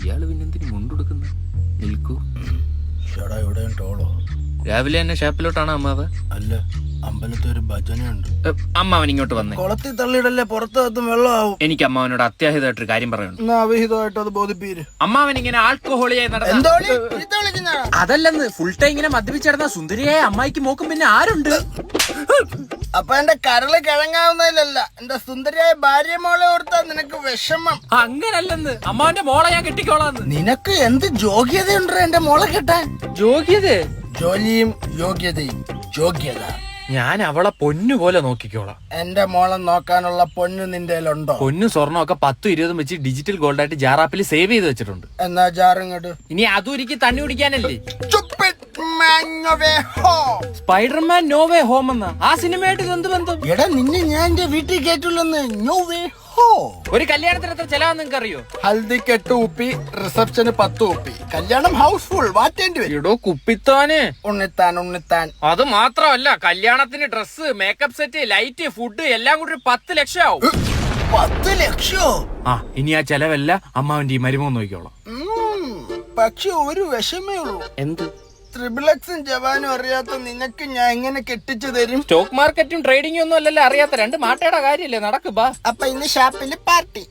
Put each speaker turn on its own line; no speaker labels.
ഇയാള് പിന്നെന്തിനു മുണ്ടെടുക്കുന്നു? നിൽക്കൂ.
ചേടാ ഇവിടെ ടോളോ?
രാവിലെ തന്നെ ഷാപ്പിലോട്ടാണ് അമ്മാവ്?
അല്ല, അമ്പലത്തിൽ ഒരു ഭജനയുണ്ട്.
അമ്മാവൻ ഇങ്ങോട്ട് വന്നേ.
കുളത്തിൽ തള്ളിയിടല്ലേ, പുറത്തും വെള്ളമാവും.
എനിക്ക് അമ്മാവനോട് അത്യാഹിതമായിട്ടൊരു കാര്യം പറയണം.
അവിഹിതമായിട്ട് അത് ബോധിപ്പീര്.
അമ്മാവൻ ഇങ്ങനെ ആൽക്കഹോളിയായി അതല്ലെന്ന് ഫുൾ ടൈം ഇങ്ങനെ മദ്യപിച്ചിടന്ന സുന്ദരിയായ അമ്മായിക്ക് മോക്കും പിന്നെ ആരുണ്ട്?
അപ്പൊ എന്റെ കരള് കിഴങ്ങാവുന്നതിലല്ല, എന്റെ സുന്ദരിയായ ഭാര്യ മോളെ ഓർത്താ നിനക്ക് വിഷമം.
അങ്ങനല്ലെന്ന്, അമ്മാവന്റെ മോളെ ഞാൻ കെട്ടിക്കോളാന്ന്.
നിനക്ക് എന്ത് യോഗ്യതയുണ്ടോ എന്റെ മോളെ കെട്ടാൻ?
യോഗ്യത?
ജോലിയും യോഗ്യതയും. യോഗ്യത
ഞാൻ അവളെ പൊന്നു പോലെ നോക്കിക്കോളാം.
എന്റെ മോളെ നോക്കാനുള്ള പൊന്നു നിന്റെ ഉണ്ടോ?
പൊന്നു സ്വർണ്ണമൊക്കെ 10-20 വെച്ച് ഡിജിറ്റൽ ഗോൾഡ് ആയിട്ട് ജാറാപ്പിൽ സേവ് ചെയ്ത് വെച്ചിട്ടുണ്ട്.
എന്നാ ജാറിങ്ങോട്ട്.
ഇനി അതും എനിക്ക് തണ്ണി കുടിക്കാനല്ലേ.
സ്പൈഡർമാൻ
നോ വേ ഹോം എന്ന ആ സിനിമയായിട്ട് എന്ത് ബന്ധം?
എടാ നിന്നെ ഞാൻ എന്റെ വീട്ടിൽ കേട്ടില്ലെന്ന്. No way home.
ഒരു കല്യാണത്തിന് എത്ര ചെലവാന്ന് നിങ്ങൾക്ക് അറിയോ?
ഹൽദിക്ക് 8 ഉപ്പി, റിസപ്ഷന് 10 ഉപ്പി. കല്യാണം ഹൗസ്ഫുൾ, മാറ്റേണ്ടി വരും.
എടോ കുപ്പിത്താന്.
ഉണ്ണിത്താൻ.
അത് മാത്രമല്ല, കല്യാണത്തിന് dress, makeup set, light, food എല്ലാം കൂടി 10 ലക്ഷം ആവും.
10 ലക്ഷോ?
ആ ഇനി ആ ചെലവല്ല അമ്മാവന്റെ ഈ മരുമോൻ നോക്കിക്കോളാം.
പക്ഷെ ഒരു വിഷമേ ഉള്ളൂ.
എന്ത്?
ട്രിബിളക്സും ജവാനും അറിയാത്ത നിനക്ക് ഞാൻ എങ്ങനെ കെട്ടിച്ചു തരും?
സ്റ്റോക്ക് മാർക്കറ്റും ട്രേഡിംഗും ഒന്നും അല്ലല്ലോ അറിയാത്ത രണ്ട് മാട്ടയുടെ കാര്യല്ലേ. നടക്ക് ബാ.
അപ്പൊ ഇന്ന് ഷാപ്പില് പാർട്ടി.